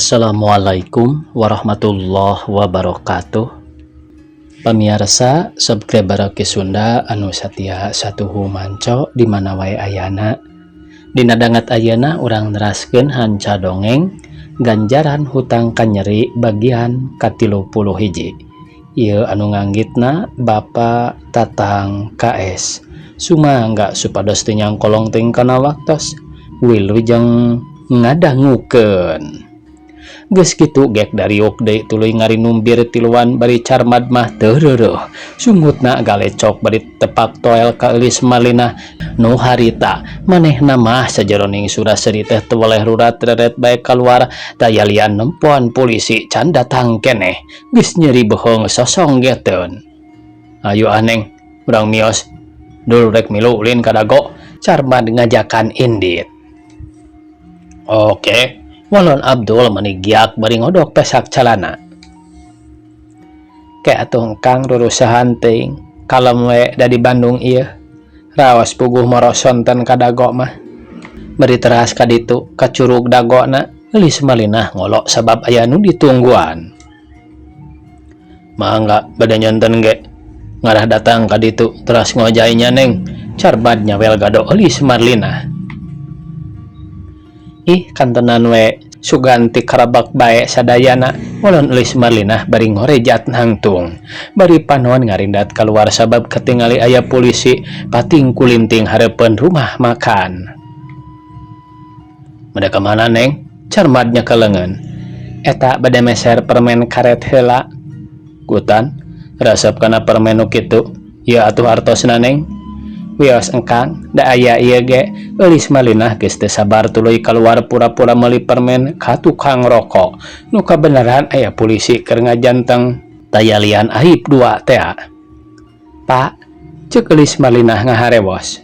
Assalamualaikum warahmatullahi wabarakatuh. Pamirsa subscriber ke Sunda anu satia satuhu manco di mana wae ayana. Dina dangat ayana urang neraskeun hanca dongeng ganjaran hutang kanyeri bagian ka-31. Ieu anu nganggitna Bapak Tatang KS. Sumangga supados teu nyangkolong teuing kana waktos. Wilujeng ngadangukeun. Geus kitu gek dariuk deui tuluy ngarinumbir tiluan bari carmad mah teu reureuh. Sungutna galecok bari tepak toel ka eulis malina nu harita manehna mah sajeroning suraseri teh teu weleh rurat reret bae kaluar daya lian nempoan polisi can datang keneh geus nyeri bohong sosong geteun. Ayo aneng urang mios dul rek milu ulin ka dago, carmad ngajakan indit. Oke. Walon Abdul manigiak bari ngodok pesak calana. Kayak atuh engkang rurusahan teuing kalem we da di Bandung ieu. Raos puguh morosonten ka dago mah. Bari teras ka ditu ka curug dagona eulis malinah ngolok sabab aya nu ditungguan. Mangga bade nyonten ge ngarah datang ka ditu teras ngojainya neng carbad nyawel gado eulis marlinah. Ih kantenan we suganti karabak bae sadayana walon eulis marlinah bari ngorejat hangtung bari panon ngarindat keluar sabab ketingali aya polisi pating kulinting hareupeun rumah makan. Bade ka mana neng? Carmadnya keleungeun. Eta bade meser permen karet heula. Kutan resep kana permen nu kitu. Ieu atuh artosna neng. Wios engkang da aya ieu ge eulis malinah geus teu sabar tuluy kaluar pura-pura meuli permen ka tukang rokok nu kabeneran aya polisi keur ngajanteng daya lian aib 2 teh. Pak ceuk eulis malinah ngaharewos.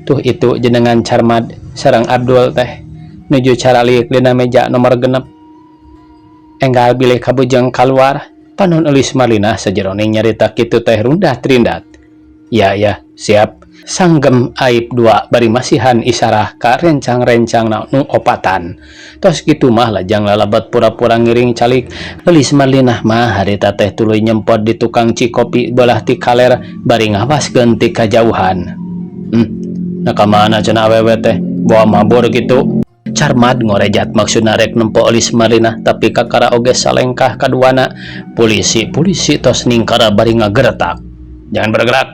Tuh itu jenengan Carmad sareng Abdul teh nuju caralik dina meja nomor 6. Enggal bilih kabujeng kaluar panon eulis malinah sajeroning nyarita kitu teh rundat-rindat. Ya siap. Sanggem aib 2 bari masihan isarah ka rencang-rencang nu opatan. Tos kitu mah lajang lalabat pura-pura ngiring calik eulis marlinah mah harita teh tuluy nyempot di tukang cikopi belah ti kaler bari ngawaskeun ti kajauhan. Nah kamana cenah awewe teh bawa mabur kitu. Carmad ngorejat maksudna rek nempo eulis marlinah tapi kakara oge salengkah kaduana polisi tos ningkara bari ngageretak. Jangan bergerak.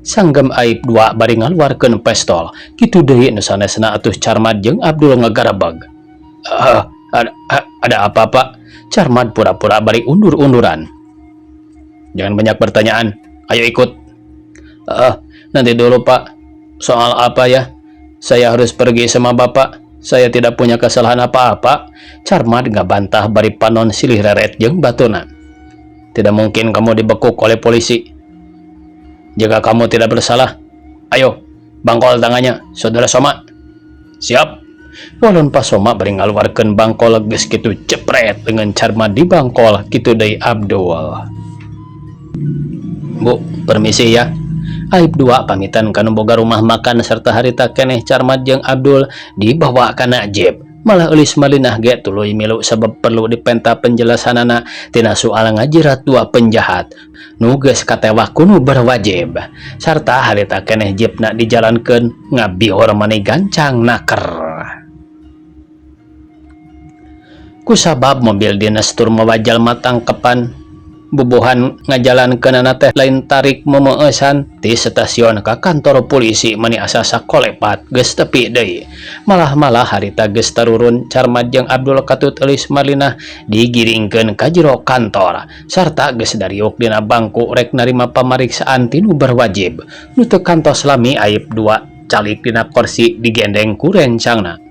Sanggem aib 2 bari ngaluarkeun pistol. Kitu deui nu sanesna atuh Carmad jeung Abdul ngagarebeg. Ada apa Pak? Carmad pura-pura bari undur-unduran. Jangan banyak pertanyaan. Ayo ikut. Nanti dulu Pak. Soal apa ya? Saya harus pergi sama Bapak. Saya tidak punya kesalahan apa-apa. Carmad ngabantah bari panon silih reret jeung batuna. Tidak mungkin kamu dibekuk oleh polisi. Jika kamu tidak bersalah, ayo, bangkol tangannya, Saudara Soma. Siap. Walon pas Soma bari ngaluarkeun bangkol geus kitu cepret dengan Carmad di bangkol kitu deui Abdul. Bu, permisi ya. Aib 2 pamitan kana boga rumah makan serta harita keneh Carmad jeung Abdul dibawa kana jeep. Malah eulis malinah ge tuluy milu sabab perlu dipenta penjelasanana tina soal ngajirat 2 penjahat nu geus katewak ku nu berwajib sarta harita keneh jeepna dijalankeun ngabihor maneh gancang naker. Kusabab mobil dinas tur mawajal matangkepan bubuhan ngajalankeunana teh lain tarik memeueusan ti stasiun ka kantor polisi mani asa sakolepat geus tepi deui. Malah harita geus tarurun Carmad jeung Abdul katut eulis marlinah digiringkeun ka jero kantor sarta geus dariuk dina bangku rek narima pamariksaan ti nu berwajib. Nu teu kantos lami aib 2 calik dina kursi digendeng ku rencangna.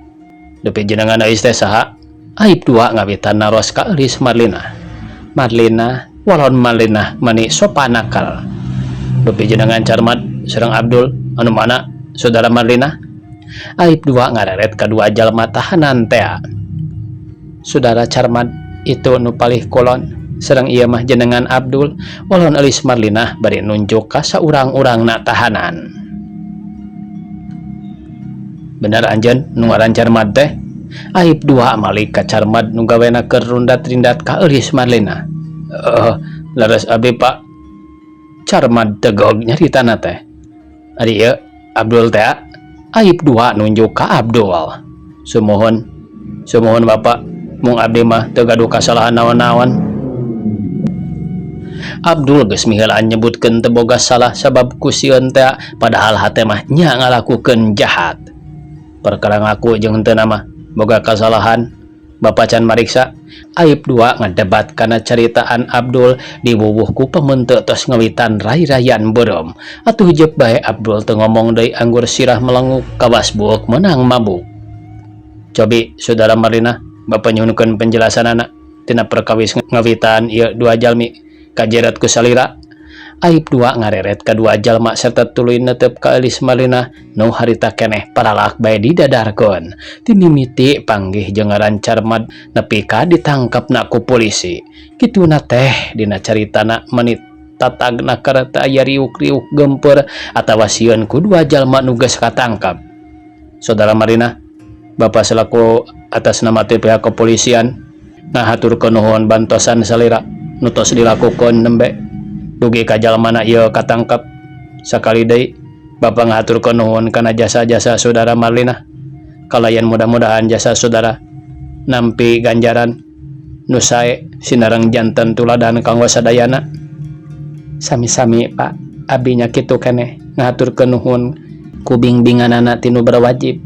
Depi jenengan ais teh saha? Aib 2 ngawitan naros ka eulis marlinah. Walon marlinah mani sopan nakal. Dupi jenengan Carmad sareng Abdul anu mana Saudara Marlinah? Aib 2 ngareret kadua jalma tahanan teh. Saudara Carmad itu nu palih kulon sareng ieu mah jenengan Abdul. Walon eulis marlinah bari nunjuk ka saurang-urangna tahanan. Bener anjeun nu ngaran Carmad teh? Aib dua malik ka Carmad nu gawena keur rundat-rindat ka Eulis Marlina. Laras abi Pak. Carmad tegog nyaritana teh. Ari ieu Abdul teh aib dua nunjuk ka Abdul. Sumohon Bapak, mung abdi mah teu gaduh kasalahan naon-naon. Abdul geus miheulaan nyebutkeun teu boga salah sabab ku sieun teh padahal hate mah nya ngalakukeun jahat. Perkara ngaku jeung henteu mah boga kasalahan. Bapak can mariksa aib dua ngadebat kana caritaan Abdul diwuwuh ku pemeunteut tos ngawitan rai-rayan beureum. Atuh jeuk bae Abdul teu ngomong deui anggur sirah melenguk kawas buuk meunang mabuk. Cobi Saudara Marlina, Bapak nyuhunkeun penjelasanana tina perkawis ngawitan ieu dua jalmi kajeret ku salira. Aib dua ngareret ka dua jalma serta tuluy netep ka Eulis Marlina nu harita keneh paralak bae didadarkeun. Ti mimiti panggih jeung ngaran Carmad nepi ka ditangkapna ku polisi. Kituna teh dina caritana menit tatagna kareta aya riuk-riuk gempeur atawa sieun ku dua jalma nu geus katangkap. Saudara Marlina, Bapak selaku atas nama ti pihak kepolisian ngahaturkeun nuhun bantosan salira nu tos dilakukeun nembe dugi ka jalmana ieu katangkap. Sakali deui Bapak ngaturkeun nuhun kana jasa-jasa Saudara Marlina. Kalayan mudah-mudahan jasa saudara nampi ganjaran nu sae sinareng janten tuladan kanggo sadayana. Sami-sami Pak, abdi nya kitu keneh ngaturkeun nuhun ku bingbinganana tinu berwajib.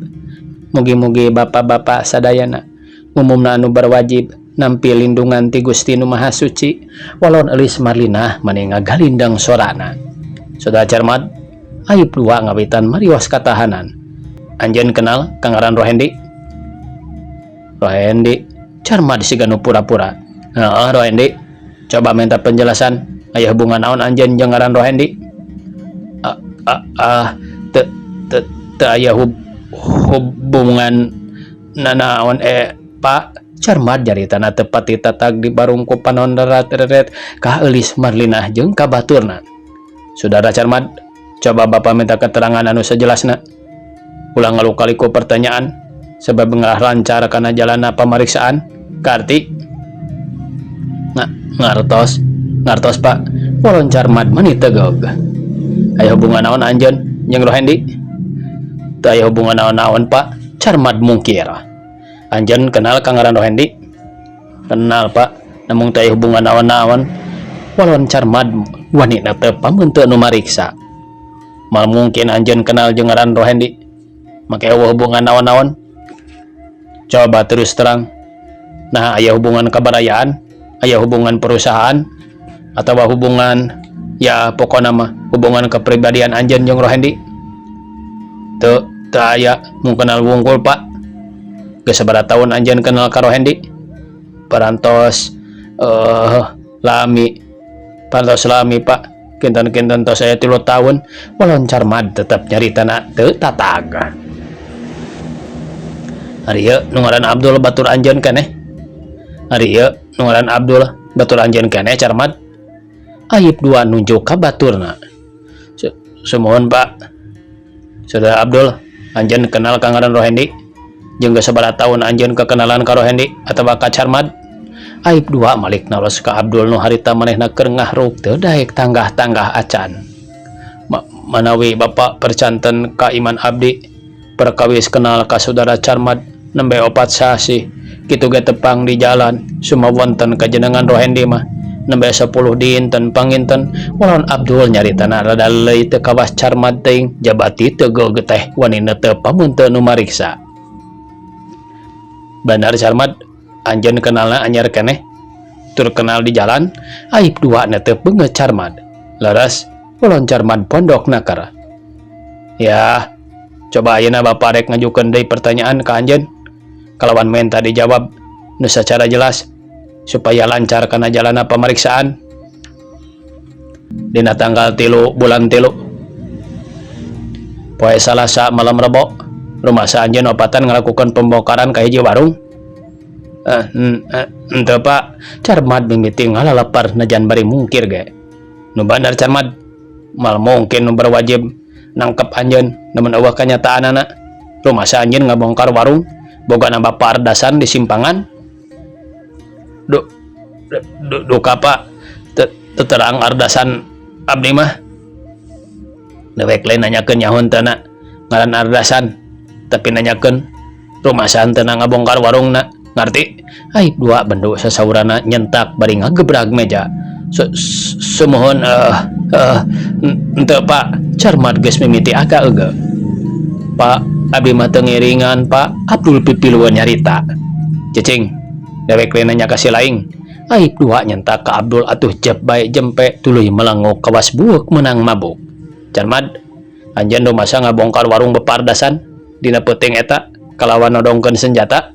Mugi-mugi bapak-bapak sadayana umumna anu berwajib nampi lindungan ti Gusti Nu Maha Suci walon Eulis Marlina mani ngagalindang sorana. Saudara Carmad, aib dua ngawitan marios katahanan. Anjeun kenal ka ngaran Rohendi? Rohendi, Carmad siga nu pura-pura. Heeh, Rohendi. Coba minta penjelasan, aya hubungan naon anjeun jeung ngaran Rohendi? Teu aya hubungan nanaon Pak. Carmad jaritana tepati tatag di barungku panon deret ka Eulis Marlina jeung ka baturna. Saudara Carmad, coba Bapak minta keterangan anu sajelasna. Ulang ngalukaliku pertanyaan sebab ngarah lancar kana jalanna pamariksaan. Karti ngartos Pak. Walon Carmad mani tegog. Aya hubungan naon anjeun jeung Rohendi? Teu aya hubungan naon-naon Pak. Carmad mungkir. Anjeun kenal ka ngaran Rohendi? Kenal Pak, namun teu aya hubungan naon-naon. Walon Carmad wani teu pameunteut nu mariksa. Mal mungkin anjeun kenal jeung ngaran Rohendi, make eueuh hubungan naon-naon? Coba terus terang. Nah, aya hubungan kabarayaan, aya hubungan perusahaan, atawa hubungan ya pokona mah hubungan kepribadian anjeun jeung Rohendi? Teu aya, mun kenal wungkul Pak. Geus sabaraha taun anjeun kenal ka Rohendi? Parantos lami Pak. Kinten-kinten tos saya 3 tahun. Walon Carmad tetep nyaritana teu tatag. Ari ieu nu ngaran Abdul batur anjeun keneh? Ari ieu nu ngaran Abdul batur anjeun keneh Carmad? Aib dua nunjuk ka baturna. Sumohon Pak. Saudara Abdul, anjeun kenal ka ngaran Rohendi? Jeung geus sabaraha taun anjeun kekenalan ka Rohendi atawa ka Carmad? Aib dua malik nalos ka Abdul nu harita manehna keur ngahruk teu daek tanggah-tanggah acan. Manawi Bapak percanten ka iman abdi perkawis kenal ka Saudara Carmad nembe 4 sasi kitu ge tepang di jalan sumawonten kajenengan Rohendi mah nembe 10 dinten panginten. Walon Abdul nyaritana rada leuy teu kawas Carmad teuing jabati tegol geteh wanina teu pameunteut nu mariksa. Benar Carmad, anjeun kenalna anyar keneh? Tur kenal di jalan? Aib dua netep beungeut Carmad. Laras, walon Carmad pondok nakar. Ya, coba ayeuna Bapak rek ngajukeun deui pertanyaan ka anjeun. Kalawan minta dijawab nu sacara jelas supaya lancar kana jalanna pamariksaan. Dina tanggal 3 bulan 3 poe Salasa malam Rebo, rumah anjeun opatan ngalakukeun pembongkaran ka hiji warung. Henteu Pak. Carmad mimiti ngalalepar najan bari mungkir ge. Nu bandar Carmad, mal mungkin nu berwajib nangkep anjeun namun eueuh kanyataanana rumah anjeun ngabongkar warung boga na bapardasan di simpangan. Duka pak terang ardasan abdi mah. Dewek lain nanyakeun nyahoon teu na ngaran ardasan, tapi nanyakeun rumasan teu na ngabongkar warungna, ngarti? Aib dua bendu sasaurana nyentak bari ngagebrag meja. Semohon henteu pak, Carmat geus mimiti agak euge. Pak, abdi mah teu ngiringan pak, Abdul pipiluan nyarita. Cicing, dewek lain nanya ka si laing. Aib dua nyentak ka Abdul atuh jep bae jempe tuluy melengok kawas buuk menang mabuk. Carmat, anjeun rumasa ngabongkar warung bepardasan dina peuting eta kalawan nodongkeun senjata.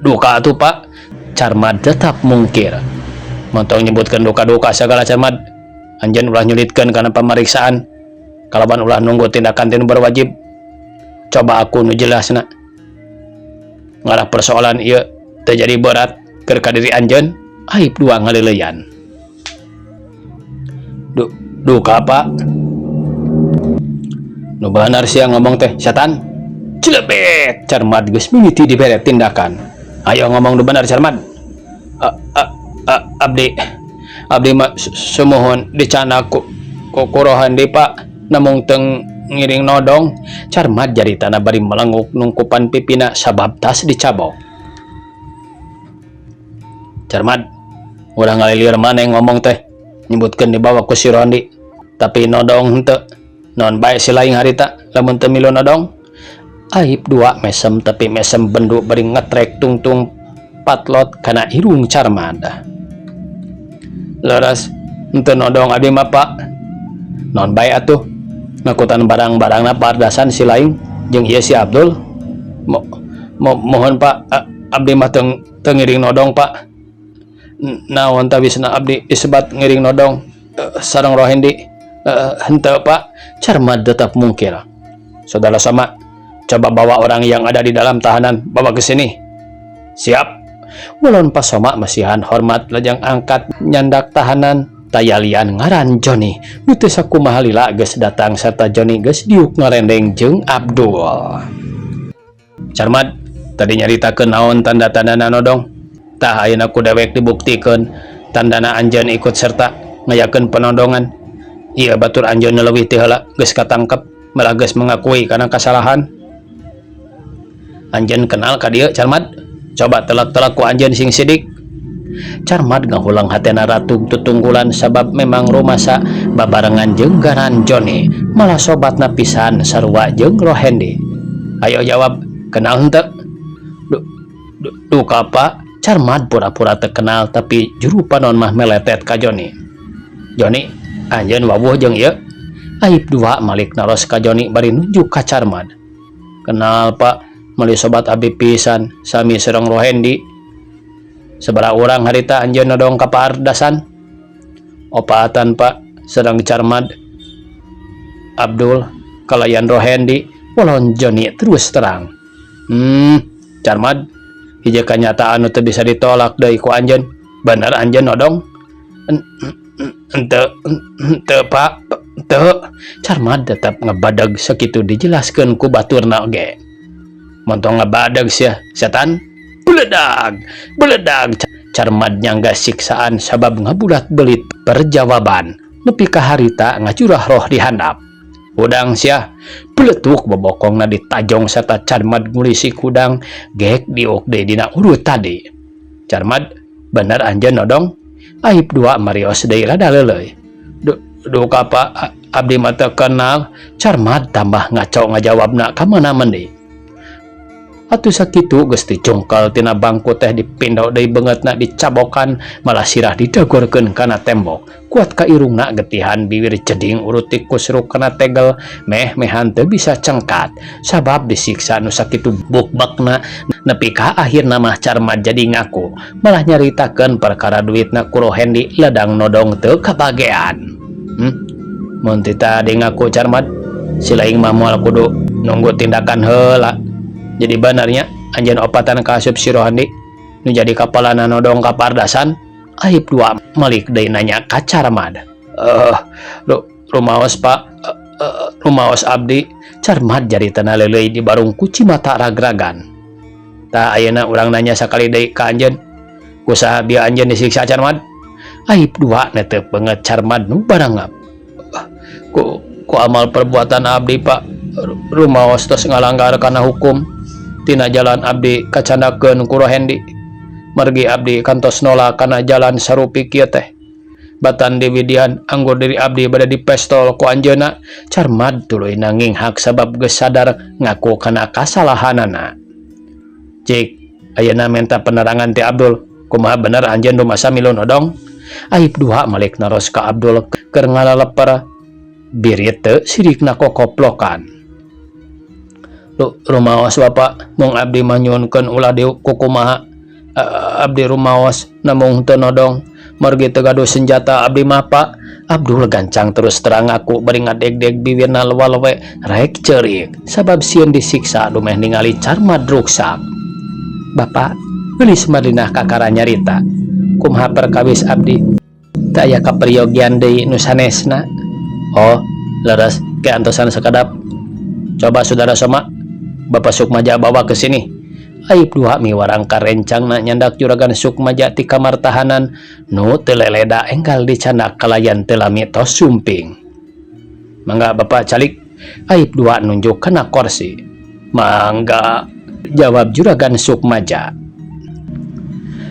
Duka atuh pak. Carmat tetap mungkir. Montong nyebutkeun duka-duka segala Carmat. Anjeun ulah nyulitkeun kana pameriksaan. Kalawan ulah nunggu tindakan tinu berwajib. Coba aku nu jelasna. Ngarah persoalan ieu teu jadi berat keur ka diri anjeun. Aib dua ngaleuleyan. Duka pak. Nu bener sia ngomong teh setan. Cilebet. Carmat geus mimiti dibere tindakan. Ayo ngomong nu bener Carmat. Abdi mah semohon dicana ku rohandi pak, namung teng ngiring nodong. Carmat jaritana bari melenguk nungkupan pipina sabab tas dicabok. Carmat, urang ngalilir maneh ngomong teh, nyebutkeun dibawa ku si Rondi, tapi nodong henteu. Non bae si laing harita lamun teu milu nodong. Aib dua mesem tapi mesem bendu bari ngetrek tungtung patlot kana irung Carmat. Leres henteu nodong abdi mah pak. Non bae atuh. Ngakutan barang-barangna pardasan si laing jeung ieu si Abdul. Mohon pak, abdi mah teu ngiring nodong pak. Naon tawisna abdi disebat ngiring nodong sareng Rohendi. Henteu pak. Carmat tetap mungkir. Saudara sama, coba bawa orang yang ada di dalam tahanan, bawa ke sini. Siap. Ulun pas Soma masihan hormat lajang angkat nyandak tahanan tayalian ngaran Joni. Nu teu sakumaha lila geus datang serta Joni geus diuk ngarendeng jeung Abdul. Carmat, tadi nyaritakeun naon tanda-tandana nodong? Tah ayeuna ku dewek dibuktikeun tandana anjeun ikut serta ngayakeun penodongan. Ieu batur anjeun leuwih ti heula geus katangkep, malah geus mengakui kana kasalahan. Anjeun kenal ka dieu Carmat? Coba telak-telak ku anjeun sing sidik. Carmat ngahulang hatena ratug tutunggulan sabab memang rumasa babarengan jeung garan Joni, malah sobatna pisan sarua jeung Rohendi. Ayo jawab, kenal henteu? Duka pak. Carmat pura-pura terkenal tapi juru panon mah meletet ka Joni. Joni, anjeun wawuh jeung ieu? Aib dua malik naros ka Joni bari nunjuk ka Carmat. Kenal pak, meuli sobat abdi pisan sami sareng Rohendi. Sabaraha urang harita anjeun nodong ka pardasan? Opatan pak, sareng Carmat, Abdul, kalayan Rohendi. Walon Joni terus terang. Carmat, hiji kanyataan nu teu bisa ditolak deui ku anjeun. Bener anjeun nodong? Henteu pak, henteu. Carmat tetap ngebadeg sakitu dijelaskeun ku baturna oge. Montong ngebadeg sia setan. Beledag. Carmat nyangga siksaan sabab ngabulat belit perjawaban. Nepi ka harita ngacurah roh di handap. Udang sia beletuk bobokongna ditajong serta Carmat ngulisi kudang gek diuk deui dina urut tadi. Carmat, bener anjeun nodong? Aib dua marios deui rada leuleuy. Duka pak, abdi mah teu kenal. Carmat tambah ngaco ngajawabna ka mana-mana deui. Atuh sakitu geus dicungkel tina bangku teh dipindho deui beungeutna dicabokan, malah sirah didagorkeun kana tembok. Kuat ka irungna getihan bibir ceding urut ti kusruk kana tegel meh-mehan teu bisa cengkat sabab disiksa nu sakitu bukbakna. Nepi ka akhirna mah Carmat jadi ngaku malah nyaritakeun perkara duitna ku Rohendi ledang nodong teu kabagean. Mun ti tadi ngaku Carmat, si laing mah moal kudu nunggu tindakan heula. Jadi benernya anjeun opatan ka asup si Rohendi nu jadi kapalana nodong ka pardasan. Aib dua malik deui nanya ka Carmat. Rumaos pak, rumaos abdi cermat jari tanah lelei di barungku Cimata ragragan. Tak ayeuna urang nanya sakali deui ka anjeun, kusaha bieu anjeun disiksa cermat? Aib dua neteu banget cermat nu barangap. Ku amal perbuatan abdi Pak, rumaos tos ngalanggar kana hukum. Tina jalan abdi kacandakeun ku Rohendi. Margi abdi kantos nolak kana jalan sarupi kieu teh. Batan diwidian anggur diri abdi bade dipestol ku anjeunna, cermat tuluy nanging hak sabab geus sadar ngaku kana kasalahanana. Cik ayeuna minta penerangan ti Abdul, kumaha bener anjeun rumasa milu nodong? Aib dua malik naros ka Abdul keur ngalaleper birit teu sirikna kokoplokan. Rumaos Bapak, mung abdi mah nyuhunkeun ulah kukumaha. Abdi rumaos namung teu nodong. Margi teu gaduh senjata abdi mah Pak. Abdul gancang terus terang aku bari ngadeg-deg bibirna lewe-lewe rek ceurik sabab sieun disiksa dumeh ningali carmat ruksak. Bapak, geulis Madinah kakara nyarita. Kumaha perkawis abdi? Teu aya kaperyogian deui nu sanesna. Oh, leres ke antosan sakadap. Coba saudara Soma, Bapak Sukmaja bawa ke sini. Aib dua miwarang karencangna nyandak juragan Sukmaja ti kamar tahanan nu teu leleda enggal dicandak kalayan teu lami tos sumping. Mangga Bapak calik. Aib dua nunjuk kana kursi. Mangga, jawab juragan Sukmaja.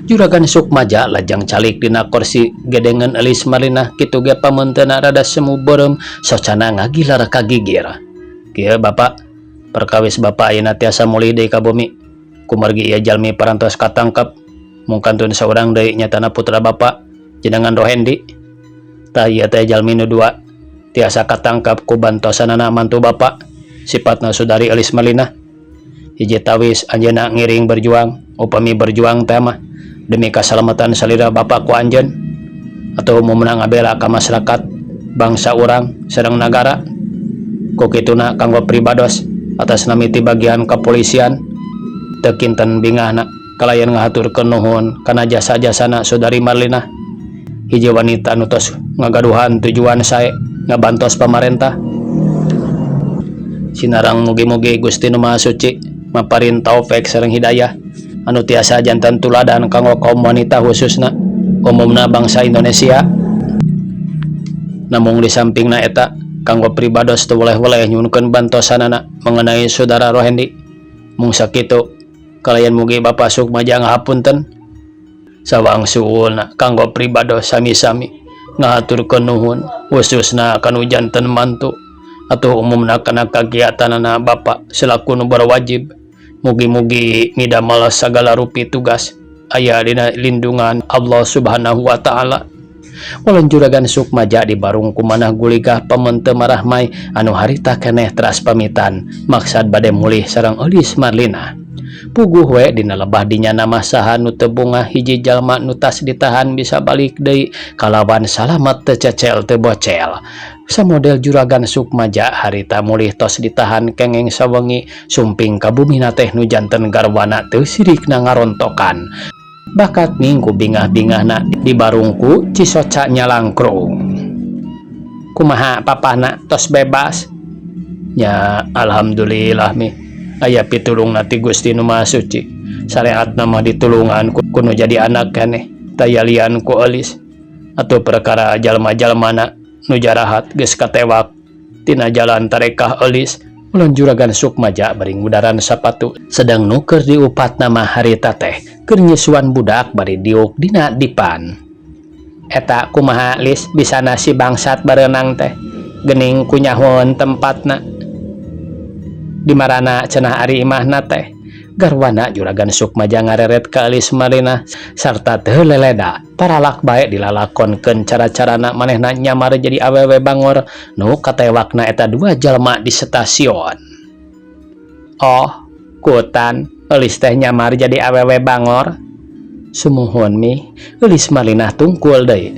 Juragan Sukmaja lajang calik dina kursi gedengan Elis Marlina kitu ge pamenteuna rada semu beureum socana ngagilar kagigir. Kieu Bapak, perkawis Bapak ayeuna tiasa mulih deui ka bumi. Kumargi ieu jalmi parantos katangkep mung kantun saurang deui nyatana putra Bapak jenengan Rohendi. Tah ieu teh jalmi nu dua tiasa katangkep ku bantosanana mantu Bapak sipatna saudari Elis Marlina. Hiji tawis anjeunna ngiring berjuang, upami berjuang teh mah demi kasalamatan salira Bapak ku anjeun atau meunang ngabela ka masyarakat bangsa urang sareng nagara. Ku kituna kanggo pribados atas nami ti bagian kepolisian teu kinten bingahna kalayan ngahaturkeun nuhun kana jasa-jasana saudari Marlina, hiji wanita nu tos ngagaduhan tujuan sae ngabantos pamarentah. Sinarang mugi-mugi Gusti Nu Maha Suci maparin taufik sareng hidayah anu tiasa janten tuladan kanggo kaum wanita khususna umumna bangsa Indonesia. Namung di sampingna eta kanggo pribados teu weleh-weleh nyuhunkeun bantosanana mengenai saudara Rohendi. Mung sakitu kalayan mugi Bapak Sukmaja ngahapunten. Sawangsulna kanggo pribados sami-sami ngahaturkeun nuhun khususna kanu janten mantu atuh umumna kana kagiatanana Bapak selaku nu berwajib. Mugi-mugi midamel sagala rupi tugas aya dina lindungan Allah Subhanahu wa taala. Ulun juragan Sukmaja dibarung kumanah guligah pamenteun marahmai anu harita keneh teras pamitan maksad bade mulih sareng Elis Marlina. Puguh we dina lebah dinyana mah saha nu teu bungah hiji jalma nu tas ditahan bisa balik deui kalawan salamet teu cecel teu bocel. Samodel juragan Sukmaja harita mulih tos ditahan kengeng sawengi sumping ka bumina teh nu janten garwana teu sirikna ngarontokan. Bakat minggu bingah-bingahna dibarungku Cisoca nyalangkrung. Kumaha papana tos bebas? Ya alhamdulillah mi. Aya pitulungna ti Gusti Nu Maha Suci. Sareatna mah ditulungan kuno jadi anak keneh tayalian ku Elis. Atuh perkara jalma-jalmana nu jarahat geus katewak tina jalan tarekah Elis. Ulun juragan Sukmaja bari ngudaran sapatu sedang nuker diupat nama harita teh keur nyusuan budak bari diuk dina dipan. Eta kumaha Lis bisa nasi bangsat bareunang teh geuning kunyahun tempatna di marana cenah ari imahna teh. Garwana juragan Sukmaja ngareret ka Elis Marlina sarta teu leleda paralak bae dilalakonkeun cara-carana manehna nyamar jadi awewe bangor nu katewakna eta dua jalma di stasiun. Oh, kutan Elis teh nyamar jadi awewe bangor. Sumuhun mi, Elis Marlina tungkul deui.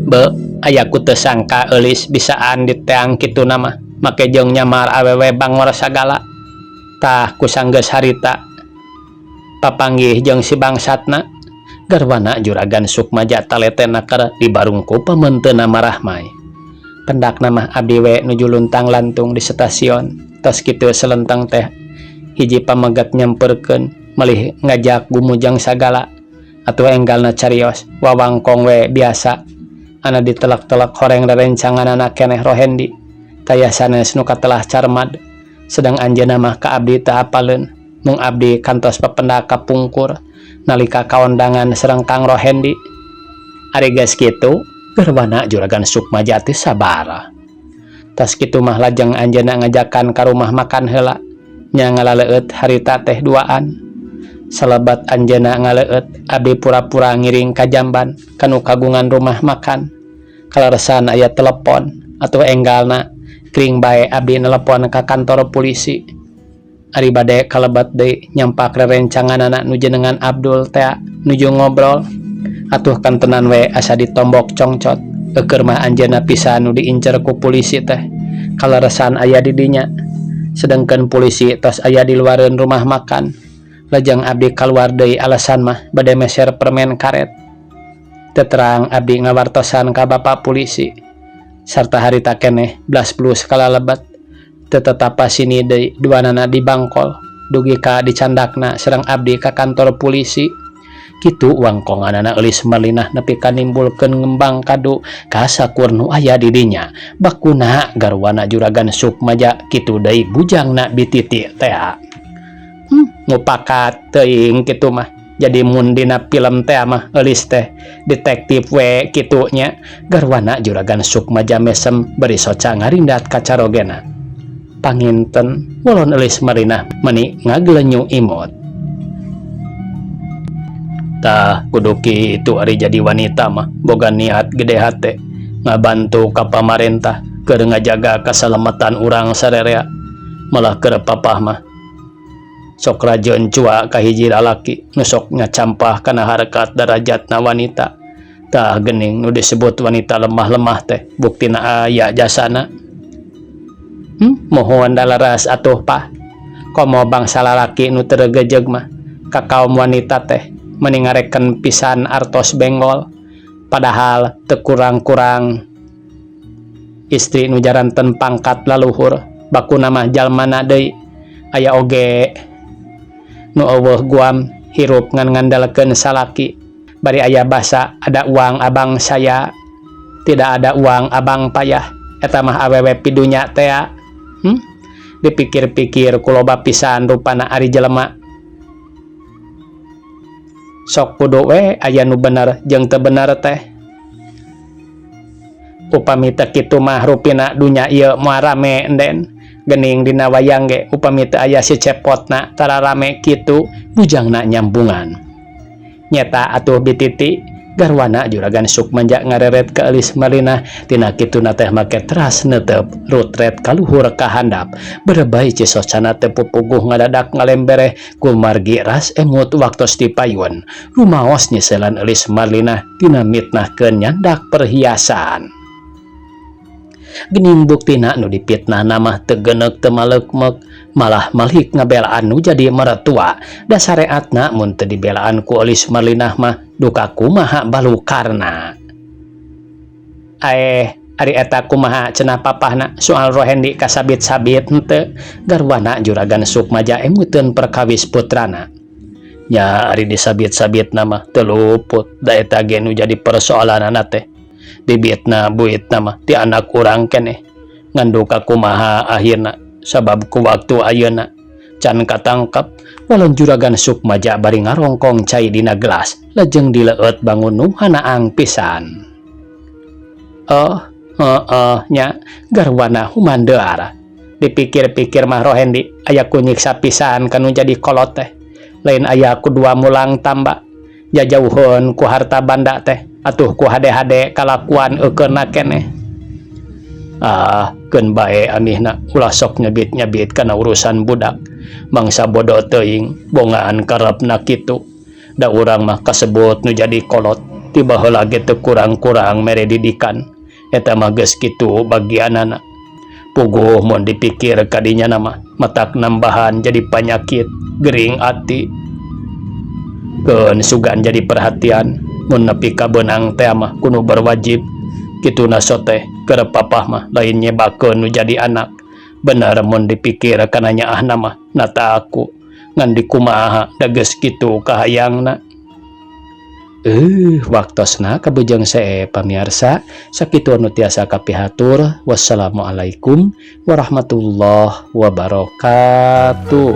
Be, ayaku teu sangka Elis bisaan diteang kitu nama make jeung nyamar awewe bangor sagala. Tah kusanggeus harita papanggih jeung si bangsatna. Garwana juragan Sukmaja taletena keur dibarungku pamenteuna marahmai. Pendak nama abdi we nuju luntang lantung di stasiun. Tos kitu selentang teh hiji pamegat nyamperkeun malih ngajak gumujang sagala atuh enggalna carios wawangkong we biasa ana ditelak-telak horeng rerencanganana keneh Rohendi taya sanes nu katelah carmad sedang anjeunna mah ka abdi teu hafaleun mung abdi kantos papendak kapungkur nalika kaondangan sareng Kang Rohendi. Ari geus kitu gerwana Juragan Sukma Jati sabara. Tas kitu mah lajeng anjeunna ngajakan ka rumah makan heula nya ngalaleut harita teh duaan. Salebat anjeunna ngaleueut abdi pura-pura ngiring ka jamban kanu kagungan rumah makan. Kalaresan aya telepon atuh enggalna kring bae abdi nelepon ka kantor polisi. Ari bade kalebat deui nyampak rerencanganana nu jenengan Abdul teh nuju ngobrol. Atuh kantenan we asa ditombok congcot keur mah anjeunna pisan nu diincer ku polisi teh kalaresan aya di dinya sedangkan polisi tos aya di luareun rumah makan. Lajeng abdi kaluar deui alasan mah bade meser permen karet. Teu terang abdi ngawartosan ka bapak polisi sarta harita keneh blas plus kalalebat teu tetapa sini deui duanana dibangkol dugi ka dicandakna sareng abdi ka kantor polisi. Kitu wangkonganana eulis Marlinah nepi ka nimbulkeun ngembang kadu ka sakur nu aya di dinya. Bakuna garwana Juragan Sukma kitu deui bujangna bititi teh. Ngupakat teuing kitu mah. Jadi mun dina film teh mah eulis teh detektif we kitu nya garwana Juragan Sukma mesem beri soca ngarindat ka carogena. Panginten ulun eulis Marlinah meuni ngagleunyu imut. Tah kudu kitu ari jadi wanita mah boga niat gede hate ngabantu ka pamarentah keur ngajaga kasalamatan urang sarerea. Malah keur papah mah sok rajeun cua ka hiji lalaki nu sok ngacampah kana harkat darajatna wanita. Tah geuning nu disebut wanita lemah-lemah teh buktina aya jasana. Mohon dalaras atuh Pak. Komo bangsa lalaki nu teu gejeg mah ka kaum wanita teh meningarekeun pisan artos benggol padahal teu kurang-kurang istri nu jaranten pangkat laluhur bakuna mah jalmana deui aya oge nu eueuh guam hirup ngan ngandalkeun salaki bari aya basa ada uang abang saya tidak ada uang abang payah eta mah awewe pidunya teh dipikir-pikir kuloba pisan rupana ari jelema sok kudu we aya nu bener jeung teu bener teh. Upami teu kitu mah rupina dunya ieu moal rame enden geuning dina wayang ge upami teu aya si cepotna tara rame kitu bujangna nyambungan. Nyata atuh bititi garwana Juragan Sukma ngareret ka eulis Marlinah tina kituna teh make teras neuteup rutret kaluhur ka handap berebay cisocana teh pupuguh ngadadak ngalembere ku margi ras emut waktos dipayun rumaos nyeselan eulis Marlinah tina mitnahkeun nyandak perhiasan. Geuning buktina nu dipitnahna mah teu geuneuk teu malekmek malah malih ngabelaan nu jadi mertua. Da sareatna mun teu dibelaan ku eulis Marlinah mah duka kumaha balukarna. Ari eta kumaha cenah papahna soal Rohendi kasabit-sabit henteu garwana Juragan Sukma emuteun perkawis putrana. Nya ari disabit-sabitna mah teu luput da eta ge nu jadi persoalanana teh. Bibitna buitna mah ti anak urang keneh nganduka kumaha akhirna sabab ku waktu ayeuna can katangkap walon Juragan Sukma bari ngarongkong cai dina gelas lajeng dileueut bangun nu hanaang pisan. Nya garwana humandear dipikir-pikir mah Rohendi aya ku nyiksa pisan kanu jadi kolot teh lain aya ku dua mulang tamba jajauheun ku harta banda teh atuh ku hade-hade kalakuan eukeurna keneh. Keun bae amihna ulah sok nyebit-nyebit kana urusan budak mangsa bodoh teuing bongaan karepna kitu da urang mah kasebut nu jadi kolot tiba heula ge teu kurang-kurang mere didikan eta mah geus kitu bagianana puguh mun dipikir kadinya mah matak nambahan jadi panyakit gering ati keun sugan jadi perhatian mun nepi ka beunang teh mah kudu berwajib kituna teh Keur papa mah lainnya bakeun nu jadi anak. Bener mun dipikir kana nyaahna mah nata aku ngan dikumaha da geus kitu kahayangna. Waktosna kabujang sae pamirsa, sakitu anu tiasa kapihatur. Wassalamualaikum warahmatullahi wabarakatuh.